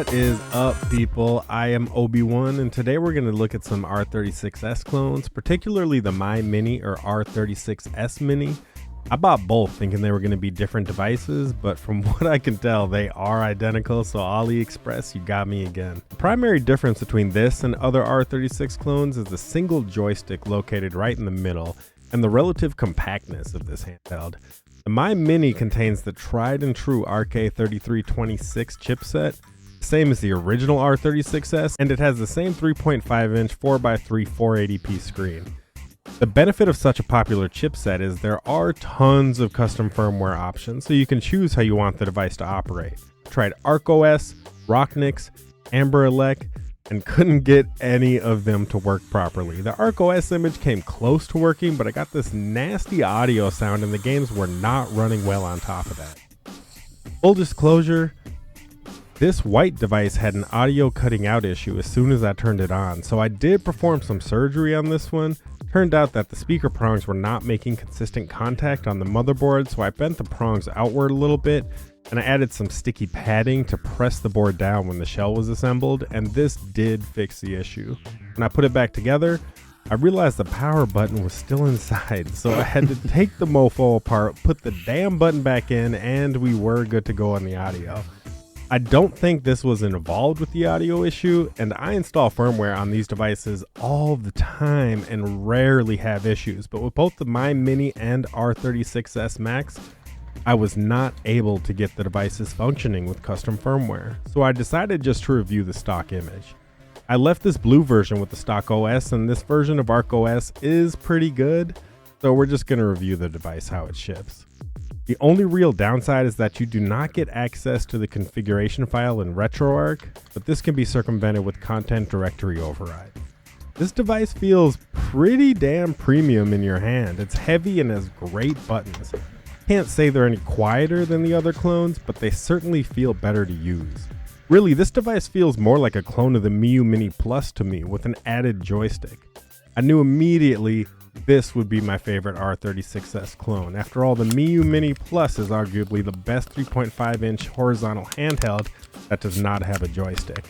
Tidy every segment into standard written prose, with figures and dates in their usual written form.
What is up, people? I am Obi-Wan, and today we're going to look at some r36s clones, particularly the My Mini or r36s Mini. I bought both thinking they were going to be different devices, but from what I can tell, they are identical, so AliExpress, you got me again. The primary difference between this and other r36 clones is the single joystick located right in the middle and the relative compactness of this handheld. The My Mini contains the tried and true RK3326 chipset, same as the original r36s, and it has the same 3.5-inch 4x3 480p screen. The benefit of such a popular chipset is there are tons of custom firmware options, so you can choose how you want the device to operate. I tried ArcOS, Rocknix, Amber Elec, and couldn't get any of them to work properly. The ArcOS image came close to working, but I got this nasty audio sound and the games were not running well on top of that. Full disclosure, this white device had an audio cutting out issue as soon as I turned it on, so I did perform some surgery on this one. Turned out that the speaker prongs were not making consistent contact on the motherboard, so I bent the prongs outward a little bit, and I added some sticky padding to press the board down when the shell was assembled, and this did fix the issue. When I put it back together, I realized the power button was still inside, so I had to take the mofo apart, put the damn button back in, and we were good to go on the audio. I don't think this was involved with the audio issue, and I install firmware on these devices all the time and rarely have issues, but with both the My Mini and r36s Max, I was not able to get the devices functioning with custom firmware, so I decided just to review the stock image. I left this blue version with the stock OS, and this version of ArcOS is pretty good, so we're just going to review the device how it ships. The only real downside is that you do not get access to the configuration file in RetroArch, but this can be circumvented with content directory override. This device feels pretty damn premium in your hand. It's heavy and has great buttons. Can't say they're any quieter than the other clones, but they certainly feel better to use. Really, this device feels more like a clone of the Miyoo Mini Plus to me with an added joystick. I knew immediately this would be my favorite r36s clone. After all, the Miyoo Mini Plus is arguably the best 3.5-inch horizontal handheld that does not have a joystick.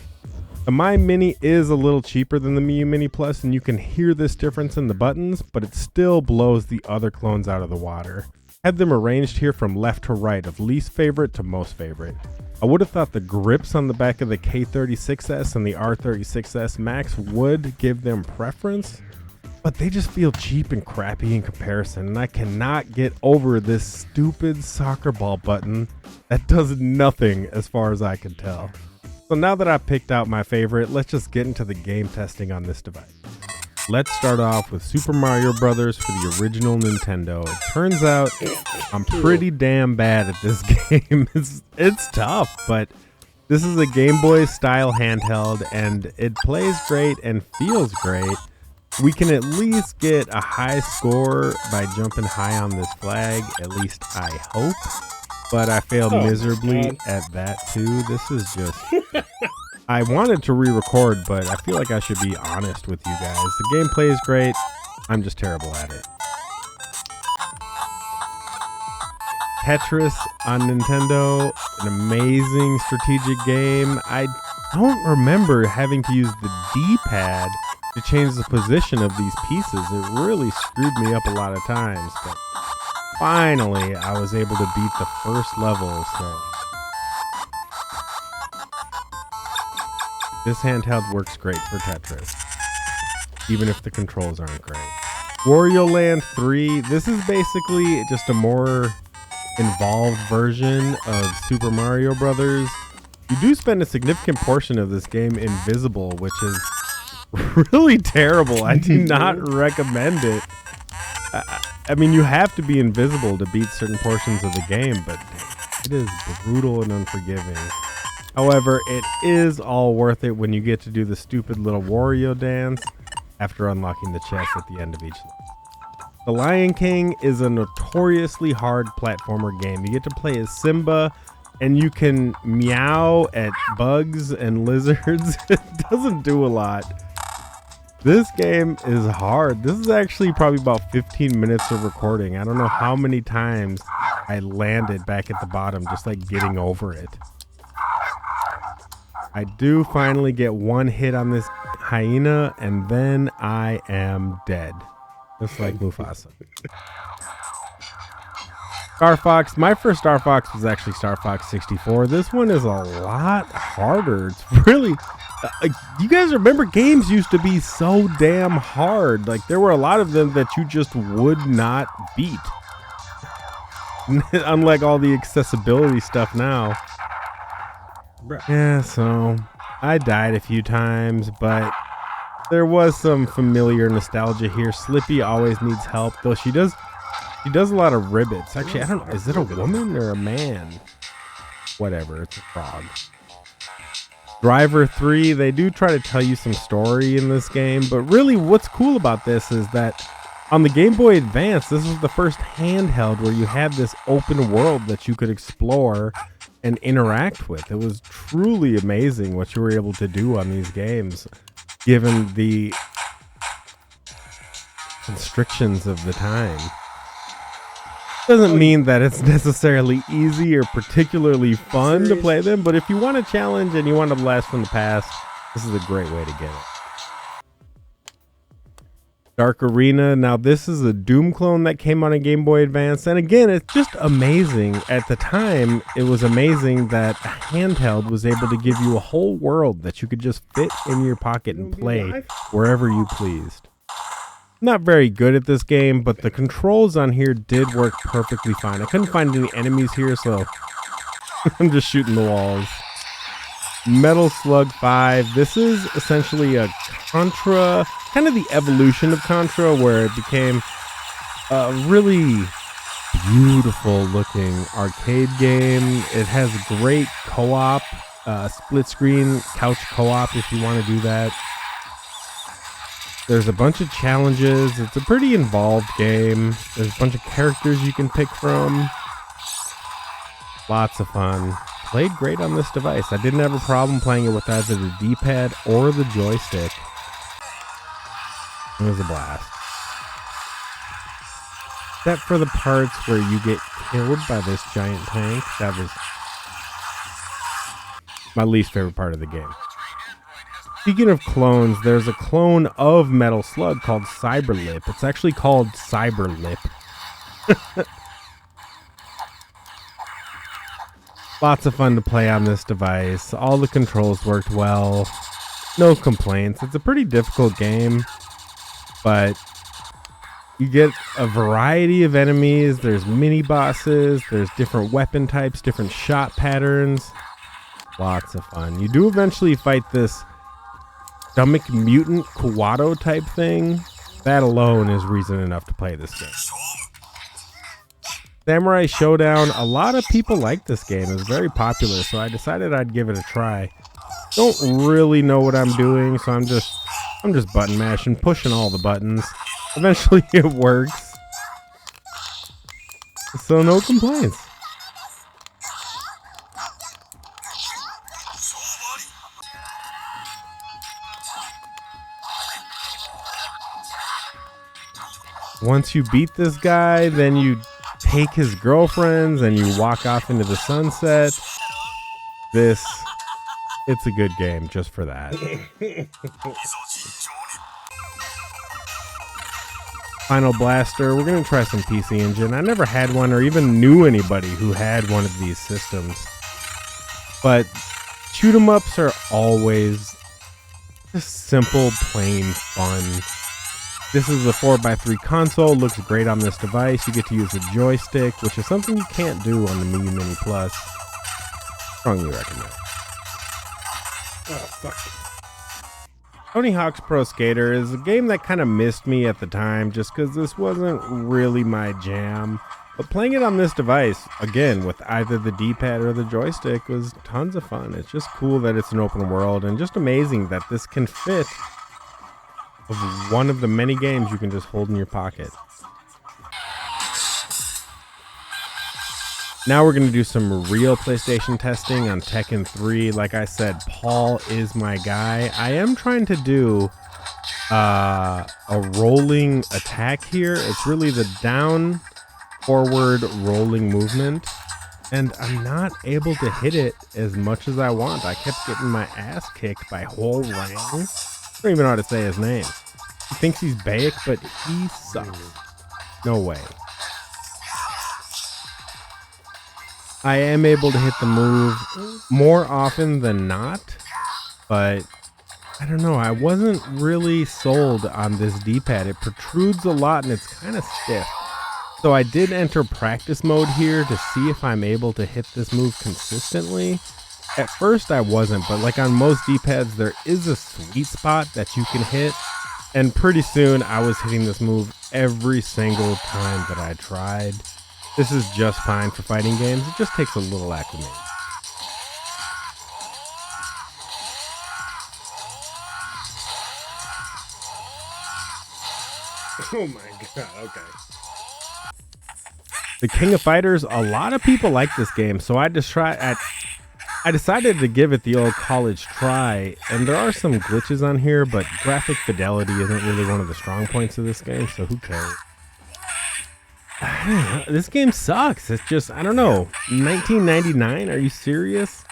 The My Mini is a little cheaper than the Miyoo Mini Plus, and you can hear this difference in the buttons, but it still blows the other clones out of the water. I have them arranged here from left to right, of least favorite to most favorite. I would have thought the grips on the back of the K36s and the r36s Max would give them preference, but they just feel cheap and crappy in comparison, and I cannot get over this stupid soccer ball button that does nothing as far as I can tell. So now that I've picked out my favorite, let's just get into the game testing on this device. Let's start off with Super Mario Bros. For the original Nintendo. It turns out I'm pretty damn bad at this game. It's tough, but this is a Game Boy style handheld, and it plays great and feels great. We can at least get a high score by jumping high on this flag, at least I hope, but I failed miserably at that too. This is just, I wanted to re-record, but I feel like I should be honest with you guys. The gameplay is great, I'm just terrible at it. Tetris on Nintendo, an amazing strategic game. I don't remember having to use the D-pad to change the position of these pieces. It really screwed me up a lot of times, but finally I was able to beat the first level, so this handheld works great for Tetris, even if the controls aren't great. Wario Land 3, this is basically just a more involved version of Super Mario Brothers. You do spend a significant portion of this game invisible, which is really terrible. I do not recommend it. I mean, you have to be invisible to beat certain portions of the game, but it is brutal and unforgiving. However, it is all worth it when you get to do the stupid little Wario dance after unlocking the chest at the end of each level. The Lion King is a notoriously hard platformer game. You get to play as Simba, and you can meow at bugs and lizards. It doesn't do a lot. This game is hard. This is actually probably about 15 minutes of recording. I don't know how many times I landed back at the bottom just like getting over it. I do finally get one hit on this hyena, and then I am dead. Just like Mufasa. Star Fox. My first Star Fox was actually Star Fox 64. This one is a lot harder. It's really... you guys remember games used to be so damn hard. Like, there were a lot of them that you just would not beat. Unlike all the accessibility stuff now. Yeah, so I died a few times, but there was some familiar nostalgia here. Slippy always needs help, though she does a lot of ribbits. Actually, I don't know, is it a woman or a man? Whatever, it's a frog. Driver 3, they do try to tell you some story in this game, but really what's cool about this is that on the Game Boy Advance, this was the first handheld where you had this open world that you could explore and interact with. It was truly amazing what you were able to do on these games, given the constrictions of the time. Doesn't mean that it's necessarily easy or particularly fun to play them, but if you want a challenge and you want a blast from the past, this is a great way to get it. Dark Arena. Now this is a Doom clone that came on a Game Boy Advance, and again, it's just amazing. At the time, it was amazing that a handheld was able to give you a whole world that you could just fit in your pocket and play wherever you pleased. Not very good at this game, but the controls on here did work perfectly fine. I couldn't find any enemies here, so I'm just shooting the walls. Metal Slug 5. This is essentially a Contra, kind of the evolution of Contra, where it became a really beautiful looking arcade game. It has great co-op, split screen couch co-op if you want to do that. There's a bunch of challenges. It's a pretty involved game. There's a bunch of characters you can pick from. Lots of fun. Played great on this device. I didn't have a problem playing it with either the D-pad or the joystick. It was a blast. Except for the parts where you get killed by this giant tank. That was my least favorite part of the game. Speaking of clones, there's a clone of Metal Slug called Cyberlip. It's actually called Cyberlip. Lots of fun to play on this device. All the controls worked well. No complaints. It's a pretty difficult game, but you get a variety of enemies. There's mini bosses. There's different weapon types, different shot patterns. Lots of fun. You do eventually fight this stomach mutant Kuwato type thing. That alone is reason enough to play this game. Samurai Showdown. A lot of people like this game. It's very popular, so I decided I'd give it a try. Don't really know what I'm doing, so I'm just button mashing, pushing all the buttons. Eventually it works. So no complaints. Once you beat this guy, then you take his girlfriends and you walk off into the sunset. It's a good game just for that. Final Blaster. We're going to try some PC Engine. I never had one or even knew anybody who had one of these systems. But shoot 'em ups are always just simple, plain fun. This is a 4x3 console. Looks great on this device. You get to use a joystick, which is something you can't do on the Mini Plus. Strongly recommend. Oh, fuck. Tony Hawk's Pro Skater is a game that kind of missed me at the time just because this wasn't really my jam. But playing it on this device, again, with either the D-pad or the joystick, was tons of fun. It's just cool that it's an open world and just amazing that this can fit of one of the many games you can just hold in your pocket. Now we're going to do some real PlayStation testing on Tekken 3. Like I said, Paul is my guy. I am trying to do a rolling attack here. It's really the down, forward rolling movement. and I'm not able to hit it as much as I want. I kept getting my ass kicked by Whole Rang. I don't even know how to say his name. He thinks he's Bayek, but he sucks. No way. I am able to hit the move more often than not, but I don't know. I wasn't really sold on this D-pad. It protrudes a lot and it's kind of stiff. So I did enter practice mode here to see if I'm able to hit this move consistently. At first I wasn't, but like on most D-pads, there is a sweet spot that you can hit. And pretty soon I was hitting this move every single time that I tried. This is just fine for fighting games. It just takes a little acclimation. Oh my god, okay. The King of Fighters, a lot of people like this game, so I decided to give it the old college try, and there are some glitches on here, but graphic fidelity isn't really one of the strong points of this game, so who cares? This game sucks. It's just, I don't know, 1999? Are you serious?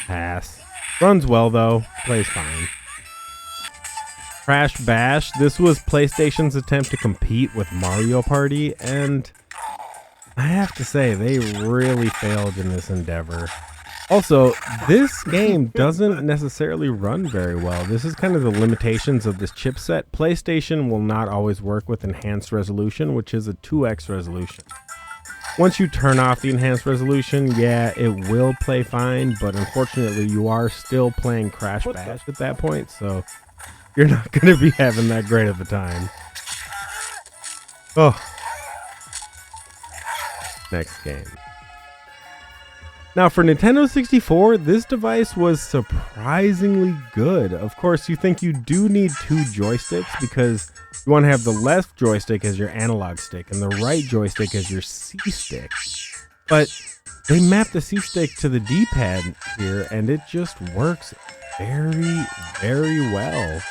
Pass. Runs well though, plays fine. Crash Bash, this was PlayStation's attempt to compete with Mario Party, and I have to say, they really failed in this endeavor. Also, this game doesn't necessarily run very well. This is kind of the limitations of this chipset. PlayStation will not always work with enhanced resolution, which is a 2x resolution. Once you turn off the enhanced resolution, yeah, it will play fine, but unfortunately, you are still playing Crash Bash at that point, so you're not going to be having that great of a time. Oh. Next game. Now for Nintendo 64, this device was surprisingly good. Of course, you think you do need two joysticks because you want to have the left joystick as your analog stick and the right joystick as your C stick. But they map the C stick to the D-pad here and it just works very, very well.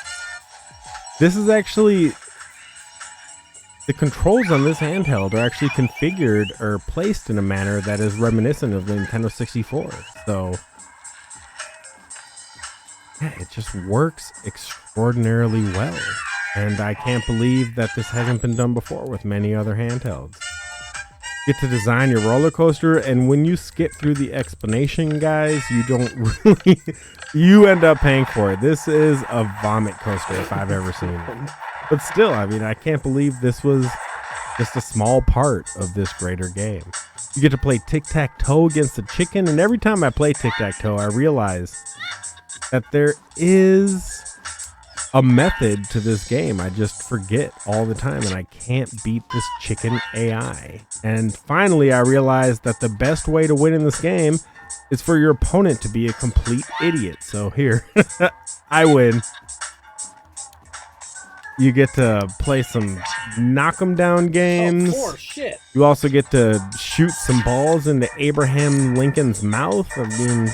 This is actually... The controls on this handheld are actually configured or placed in a manner that is reminiscent of the Nintendo 64. So, yeah, it just works extraordinarily well. And I can't believe that this hasn't been done before with many other handhelds. You get to design your roller coaster, and when you skip through the explanation, guys, you don't really... you end up paying for it. This is a vomit coaster if I've ever seen it. But still, I mean, I can't believe this was just a small part of this greater game. You get to play tic-tac-toe against the chicken, and every time I play tic-tac-toe, I realize that there is a method to this game. I just forget all the time, and I can't beat this chicken AI. And finally, I realized that the best way to win in this game is for your opponent to be a complete idiot. So here, I win. You get to play some knock 'em down games. Oh, shit. You also get to shoot some balls into Abraham Lincoln's mouth. I mean,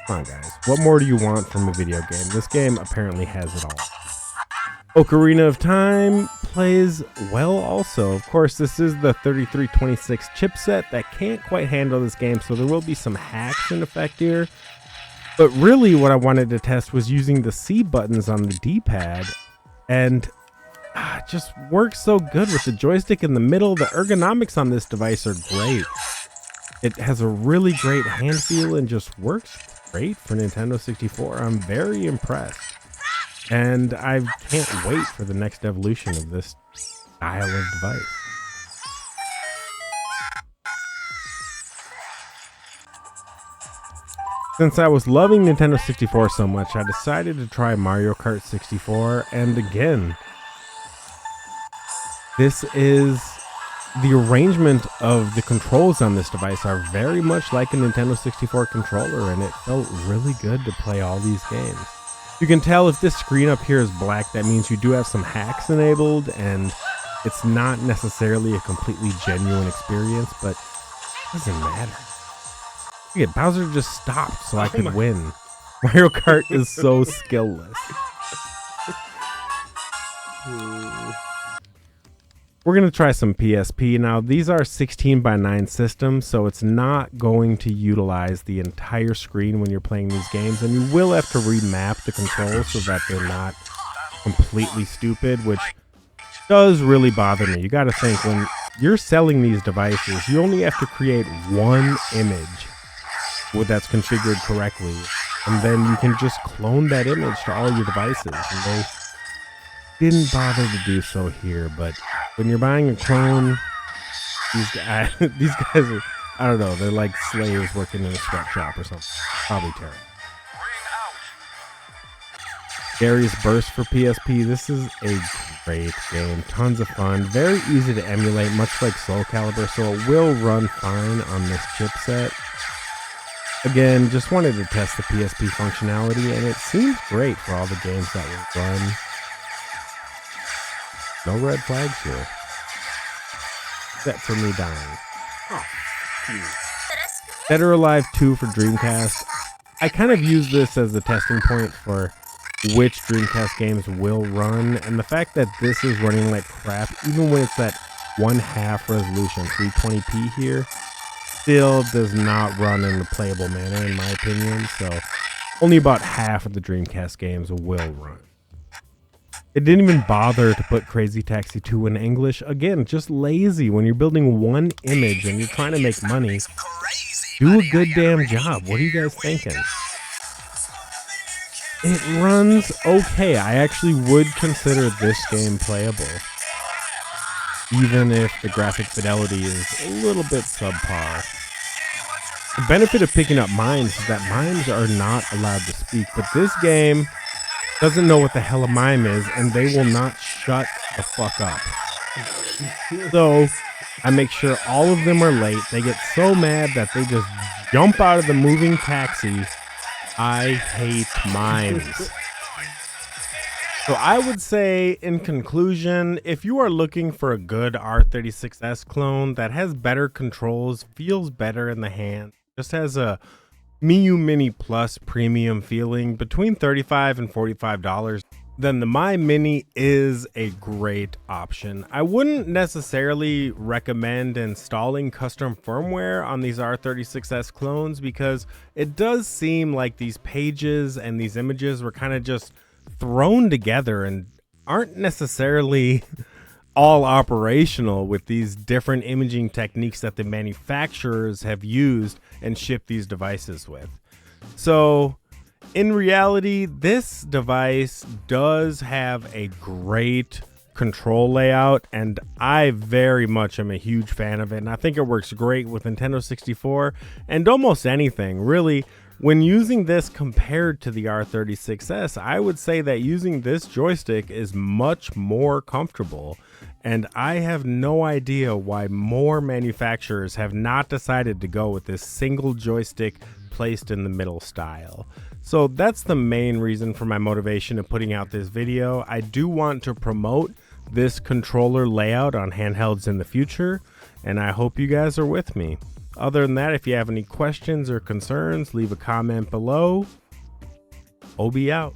come on, guys. What more do you want from a video game? This game apparently has it all. Ocarina of Time plays well also. Of course, this is the 3326 chipset that can't quite handle this game, so there will be some hacks in effect here. But really what I wanted to test was using the C buttons on the D-pad, and it just works so good with the joystick in the middle. The ergonomics on this device are great. It has a really great hand feel and just works great for Nintendo 64. I'm very impressed. And I can't wait for the next evolution of this style of device. Since I was loving Nintendo 64 so much, I decided to try Mario Kart 64, and again, this is the arrangement of the controls on this device are very much like a Nintendo 64 controller, and it felt really good to play all these games. You can tell if this screen up here is black, that means you do have some hacks enabled, and it's not necessarily a completely genuine experience, but it doesn't matter. Look at Bowser just stopped so I could win. Mario Kart is so skillless. We're going to try some PSP. Now, these are 16:9 systems, so it's not going to utilize the entire screen when you're playing these games, and you will have to remap the controls so that they're not completely stupid, which does really bother me. You got to think, when you're selling these devices, you only have to create one image that's configured correctly, and then you can just clone that image to all your devices, and they didn't bother to do so here. But when you're buying a clone, these guys are, I don't know, they're like slaves working in a sweatshop or something. Probably terrible. Darius Burst for PSP. This is a great game. Tons of fun. Very easy to emulate, much like Soul Calibur, so it will run fine on this chipset. Again, just wanted to test the PSP functionality, and it seems great for all the games that will run. No red flags here. Except for me dying. Dead or Alive 2 for Dreamcast. I kind of use this as the testing point for which Dreamcast games will run, and the fact that this is running like crap, even when it's at 1/2 resolution, 320p here, still does not run in a playable manner in my opinion, so only about half of the Dreamcast games will run. It didn't even bother to put Crazy Taxi 2 in English. Again, just lazy. When you're building one image and you're trying to make money, do a good damn job. What are you guys thinking? It runs okay. I actually would consider this game playable, even if the graphic fidelity is a little bit subpar. The benefit of picking up mimes is that mimes are not allowed to speak, but this game doesn't know what the hell a mime is, and they will not shut the fuck up. So I make sure all of them are late. They get so mad that they just jump out of the moving taxi. I hate mimes. So I would say, in conclusion, if you are looking for a good R36s clone that has better controls, feels better in the hand, just has a Miu Mini Plus premium feeling between $35 and $45, then the My Mini is a great option. I wouldn't necessarily recommend installing custom firmware on these R36s clones, because it does seem like these pages and these images were kind of just thrown together and aren't necessarily all operational with these different imaging techniques that the manufacturers have used and shipped these devices with. So in reality, this device does have a great control layout, and I very much am a huge fan of it, and I think it works great with Nintendo 64 and almost anything really. When using this compared to the R36s, I would say that using this joystick is much more comfortable, and I have no idea why more manufacturers have not decided to go with this single joystick placed in the middle style. So that's the main reason for my motivation of putting out this video. I do want to promote this controller layout on handhelds in the future, and I hope you guys are with me. Other than that, if you have any questions or concerns, leave a comment below. Obi out.